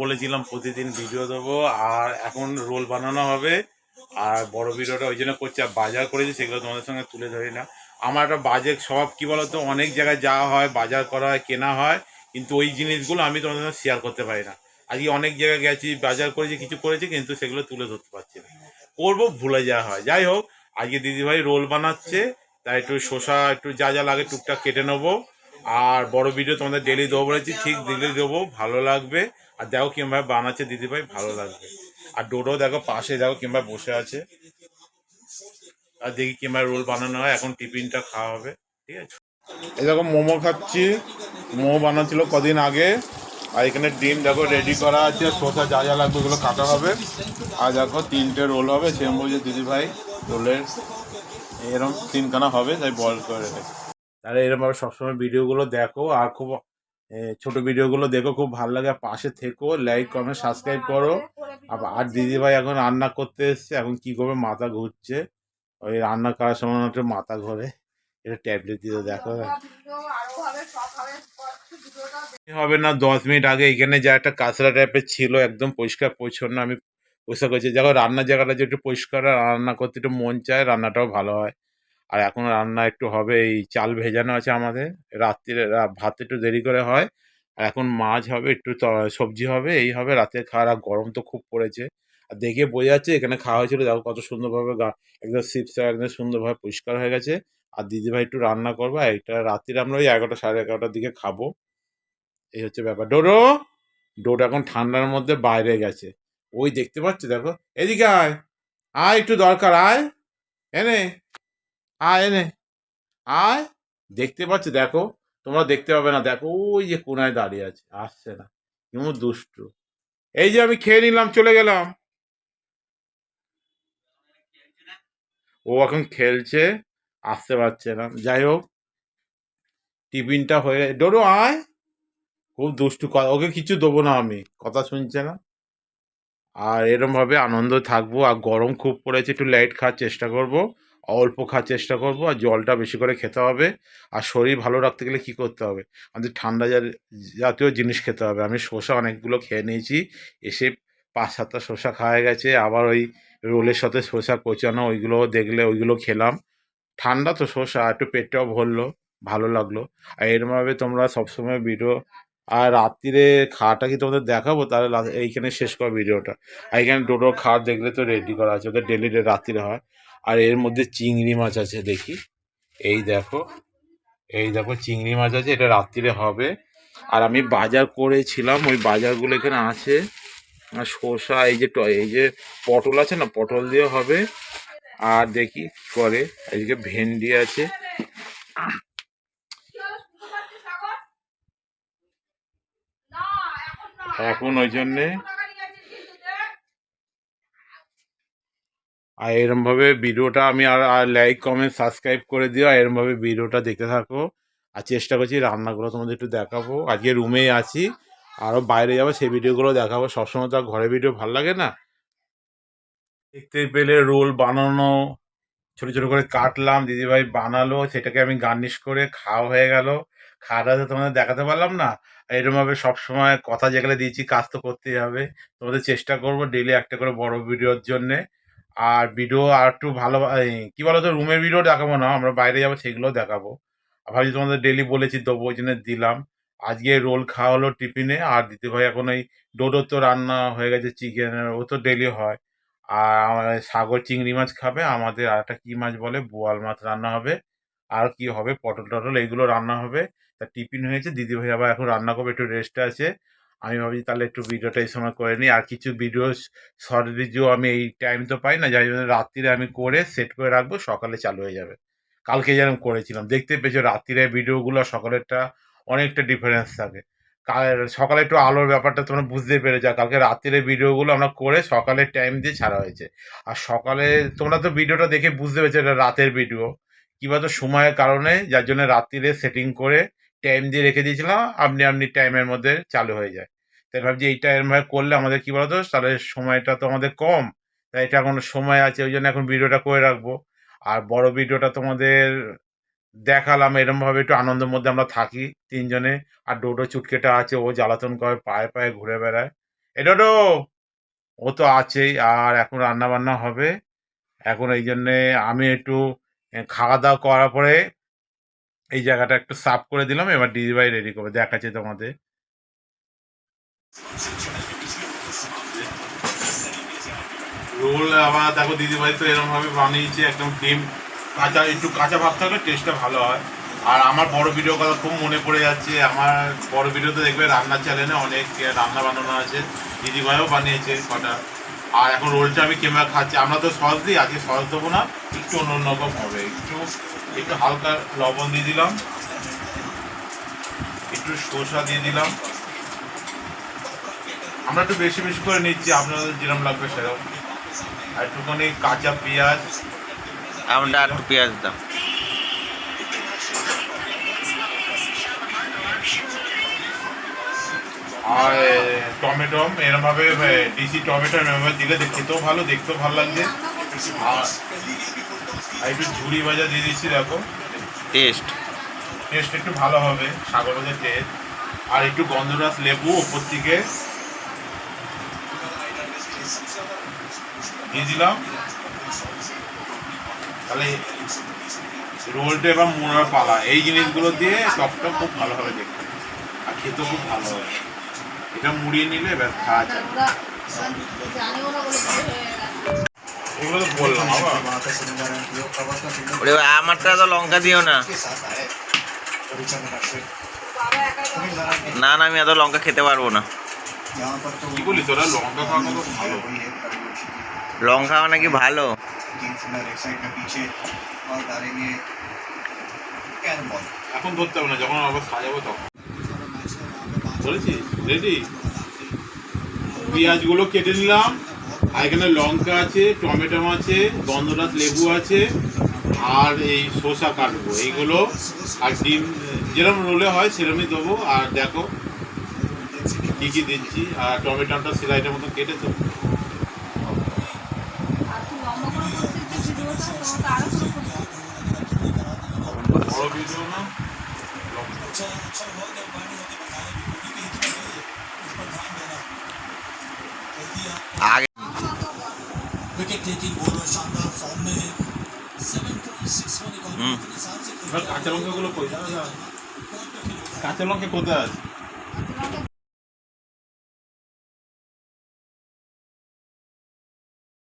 বলেছিলাম প্রতিদিন ভিডিও দেবো, আর এখন রোল বানানো হবে। আর বড় ভিডিওটা ওই জন্য করছি, আর বাজার করেছি সেগুলো তোমাদের সঙ্গে তুলে ধরি না। আমার একটা বাজেট সব কী বলতো, অনেক জায়গায় যাওয়া হয়, বাজার করা হয়, কেনা হয়, কিন্তু ওই জিনিসগুলো আমি তোমাদের সঙ্গে শেয়ার করতে পারি না। আজকে অনেক জায়গায় গেছি, বাজার করেছি, কিছু করেছি, কিন্তু সেগুলো তুলে ধরতে পারছি না, করবো ভুলে যাওয়া হয়। যাই হোক, আজকে দিদিভাই রোল বানাচ্ছে, তাই একটু শসা একটু যা যা লাগে টুকটাক কেটে নেবো। আর বড় ভিডিও তোমাদের ডেলি দেবো বলেছি, ঠিক ডেলি দেবো, ভালো লাগবে। আর দেখো কিংবা বানাচ্ছে দিদিভাই, ভালো লাগবে। আর ডোডো দেখো পাশে দেখো কিংবা বসে আছে, আর দেখি কিংবা রোল বানানো হয়, এখন টিফিনটা খাওয়া হবে। ঠিক আছে, এই দেখো মোমো খাচ্ছি। মোমো বানাচ্ছিল কদিন আগে। আর এখানে ডিম দেখো রেডি করা আছে, শসা যা যা লাগবে ওগুলো কাটা হবে। আর দেখো 3টে রোল হবে, সেরকম বলছে দিদিভাই, রোলের এরকম 3খানা হবে, তাই বয়েল করে রেখেছি। তাহলে এরকমভাবে সবসময় ভিডিওগুলো দেখো, আর খুব ছোট ভিডিওগুলো দেখো, খুব ভালো লাগে। আর পাশে থেকো, লাইক কমেন্ট সাবস্ক্রাইব করো। আর দিদিভাই এখন রান্না করতে এসছে, এখন কি করবে মাথা ঘুরছে। ওই রান্না করার সময় একটু মাথা ঘোরে, এটা ট্যাবলেট দিয়ে দেখো। হবে না, 10 মিনিট আগে এখানে যা একটা কাঁচরা টাইপের ছিল, একদম পরিষ্কার পরিচ্ছন্ন আমি পরিষ্কার করছি। দেখো রান্নার জায়গাটা যে একটু পরিষ্কার, আর রান্না করতে একটু মন চায়, রান্নাটাও ভালো হয়। আর এখন রান্না একটু হবে, এই চাল ভেজানো আছে আমাদের, রাত্রিরে ভাত একটু দেরি করে হয়। আর এখন মাছ হবে, একটু সবজি হবে, এই হবে রাতের খাওয়ার। আর গরম তো খুব পড়েছে, আর দেখে বোঝা যাচ্ছে এখানে খাওয়া হয়েছিল, দেখো কত সুন্দরভাবে একদম সিপসা একদম সুন্দরভাবে পরিষ্কার হয়ে গেছে। আর দিদিভাই একটু রান্না করবো, আর এটা রাত্রিরে আমরা ওই 11টা সাড়ে 11টার দিকে খাবো। এই হচ্ছে ব্যাপার। ডোডো, ডোডো এখন ঠান্ডার মধ্যে বাইরে গেছে, ওই দেখতে পাচ্ছ, দেখো এদিকে আয়, আয় একটু দরকার, আয় এনে, আয় এনে, আয়। দেখতে পাচ্ছ, দেখো, তোমরা দেখতে পাবে না, দেখো ওই যে কোনায় দাঁড়িয়ে আছে, আসছে না, কেমন দুষ্টু। এই যে আমি খেয়ে নিলাম, চলে গেলাম, ও এখন খেলছে, আসতে পারছে না। যাই হোক, টিফিনটা হয়ে, ডোডো আয়, খুব দুষ্টু, ওকে কিছু দেবো না, আমি কথা শুনছে না। আর এরমভাবে আনন্দ থাকবো। আর গরম খুব পড়েছে, একটু লাইট খাওয়ার চেষ্টা করব, অল্প খাওয়ার চেষ্টা করব, আর জলটা বেশি করে খেতে হবে। আর শরীর ভালো রাখতে গেলে কি করতে হবে, আমাদের ঠান্ডা জাতীয় জিনিস খেতে হবে। আমি শসা অনেকগুলো খেয়ে নিয়েছি, এসে 5-7টা শসা খাওয়া গেছে, আবার ওই রোলের সাথে শসা কোচানো ওইগুলো দেখলে ওইগুলো খেলাম। ঠান্ডা তো শসা, একটু পেটটাও ভরলো, ভালো লাগলো। আর এরমভাবে তোমরা সবসময় ভিডিও, আর রাত্রিরে খাওয়াটা কি তোমাদের দেখাবো, তাহলে এইখানে শেষ করো ভিডিওটা। আর এখানে ডোডো খাওয়ার দেখলে তো রেডি করা আছে, ওদের ডেলি রাত্রিরে হয়। আর এর মধ্যে চিংড়ি মাছ আছে দেখি, এই দেখো, এই দেখো চিংড়ি মাছ আছে, এটা রাত্রিরে হবে। আর আমি বাজার করেছিলাম, ওই বাজারগুলো এখানে আছে। আর শসা, এই যে পটল আছে না, পটল দিয়ে হবে। আর দেখি কি করে, এইদিকে ভেন্ডি আছে। এখন ওই জন্যে, আর এরমভাবে ভিডিওটা আমি আর লাইক কমেন্ট সাবস্ক্রাইব করে দিও, আর এরমভাবে ভিডিওটা দেখতে থাকো। আর চেষ্টা করছি রান্নাগুলো তোমাদের একটু দেখাবো। আজকে রুমেই আছি, আরও বাইরে যাবো, সেই ভিডিওগুলো দেখাবো। সবসময় তো আর ঘরে ভিডিও ভালো লাগে না। দেখতে পেলে রোল বানানো, ছোট ছোট করে কাটলাম, দিদিভাই বানালো, সেটাকে আমি গার্নিশ করে খাওয়া হয়ে গেল। খাওয়াটা তো তোমাদের দেখাতে পারলাম না। এরকমভাবে সবসময় কথা যেগুলো দিয়েছি, কাজ তো করতেই হবে। তোমাদের চেষ্টা করবো ডেলি একটা করে বড় ভিডিওর জন্যে। আর ভিডিও আর একটু ভালো, কি বলো তো, রুমের ভিডিও দেখাবো না, আমরা বাইরে যাবো, সেগুলোও দেখাবো। আর ভাবছি তোমাদের ডেলি বলেছি দেবো, ওই জন্য দিলাম। আজকে রোল খাওয়া হলো টিফিনে। আর দিদিভাই এখন ওই ডোডোর তো রান্না হয়ে গেছে চিকেনের, ও তো ডেলি হয়। আর আমাদের সাগর চিংড়ি মাছ খাবে, আমাদের আর একটা কী মাছ বলে, বোয়াল মাছ রান্না হবে। আর কি হবে, পটল টটল এইগুলো রান্না হবে। তা টিফিন হয়েছে, দিদিভাই আবার এখন রান্না করবে, একটু রেস্টে আছে। আমি ভাবছি তাহলে একটু ভিডিওটা এই সময় করে নিই। আর কিছু ভিডিও, শর্ট ভিডিও আমি এই টাইম তো পাই না, যাই জন্য রাত্রিরে আমি করে সেট করে রাখবো, সকালে চালু হয়ে যাবে। কালকে যেরকম করেছিলাম, দেখতে পেয়েছো রাত্রিরে ভিডিওগুলো সকালেরটা অনেকটা ডিফারেন্স থাকে। কাল সকালে একটু আলোর ব্যাপারটা তোমরা বুঝতে পেরেছো, আর কালকে রাত্রিরে ভিডিওগুলো আমরা করে সকালের টাইম দিয়ে ছাড়া হয়েছে। আর সকালে তোমরা তো ভিডিওটা দেখে বুঝতে পেরেছো এটা রাতের ভিডিও। কি বলতো, সময়ের কারণে, যার জন্য রাত্রিরে সেটিং করে টাইম দিয়ে রেখে দিয়েছিলাম, আপনি আপনি টাইমের মধ্যে চালু হয়ে যায়। তাই ভাবছি এইটা এরমভাবে করলে আমাদের কি বলতো, তাহলে সময়টা তো আমাদের কম। তাই এটা এখন সময় আছে, ওই জন্য এখন ভিডিওটা করে রাখবো। আর বড় ভিডিওটা তোমাদের দেখালাম, এরমভাবে একটু আনন্দের মধ্যে আমরা থাকি 3 জনে। আর ডোডো চুটকেটা আছে, ও জ্বালাতন করে, পায়ে পায়ে ঘুরে বেড়ায়। এটা তো ও তো আছেই, আর এখন রান্না বান্না হবে। এখন এই জন্যে আমি একটু খাওয়া দাওয়া করার পরে এই জায়গাটা একটু সাফ করে দিলাম, এবার দিদিভাই রেডি করবে, দেখাচ্ছে তোমাদের। রোল আবার দেখো দিদিভাই তো এরকম ভাবে বানিয়েছে, একদম ডিম কাঁচা, একটু কাঁচা ভাব থাকলে টেস্টটা ভালো হয়। আর আমার বড় ভিডিও কথা খুব মনে পড়ে যাচ্ছে, আমার বড় ভিডিওতে দেখবে রান্নার চ্যানেলে অনেক রান্না বানানো আছে, দিদিভাইও বানিয়েছে কটা। আর এখন রোলটা আমি কেমন খাচ্ছি, আমরা তো সস দিই, আজকে সস দেবো না, একটু অন্যরকম হবে, একটু একটু হালকা লবণ দিয়ে দিলাম, একটু শসা দিয়ে দিলাম, আমরা একটু বেশি বেশি করে নিচ্ছি, আপনাদের যেরকম লাগবে সেরকম। আর একটুখানি কাঁচা পেঁয়াজ, আমরা একটু পেঁয়াজ দাও। আর টমেটো এরমভাবে ডিসি টমেটো এরমভাবে দিলে খেতেও ভালো, দেখতেও ভালো লাগছে। আর একটু ঝুড়ি ভাজা দিয়ে দিচ্ছি, দেখো টেস্ট একটু ভালো হবে, সাগর ভাজার টেস্ট। আর একটু গন্ধরাস লেবু ওপর থেকে দিয়ে দিলাম, তাহলে রোলটা এবার মোড়ার পালা। এই জিনিসগুলো দিয়ে টকটা খুব ভালো হবে দেখতে, আর খেতেও খুব ভালো হবে। এটা মুড়িয়ে নিলে এবার খাওয়া যায়। এগুলো তো বললাম ওরে আমারটা তো লঙ্কা দিও না। না না, আমি এত লঙ্কা খেতে পারবো না। কি বলি তোরা, লঙ্কা খাওয়া কত ভালো, লঙ্কা খাওয়া নাকি ভালো। এখন ধরতে হবে না, যখন আবার সাজাবো তখন। বলেছি রেডি। পেঁয়াজগুলো কেটে নিলাম, আর এখানে লঙ্কা আছে, টমেটো আছে, গন্ধরাজ লেবু আছে, আর এই শসা কাটবো এইগুলো, আর ডিম যেরকম রোলে হয় সেরকমই দেবো। আর দেখো কী কী দিচ্ছি, আর টমেটোটা সেলাইটার মতো কেটে দেবো। বড় ভিডিও না, আগে কাঁচা লঙ্কাগুলো কই, কাঁচা লঙ্কা কোথায় আছে?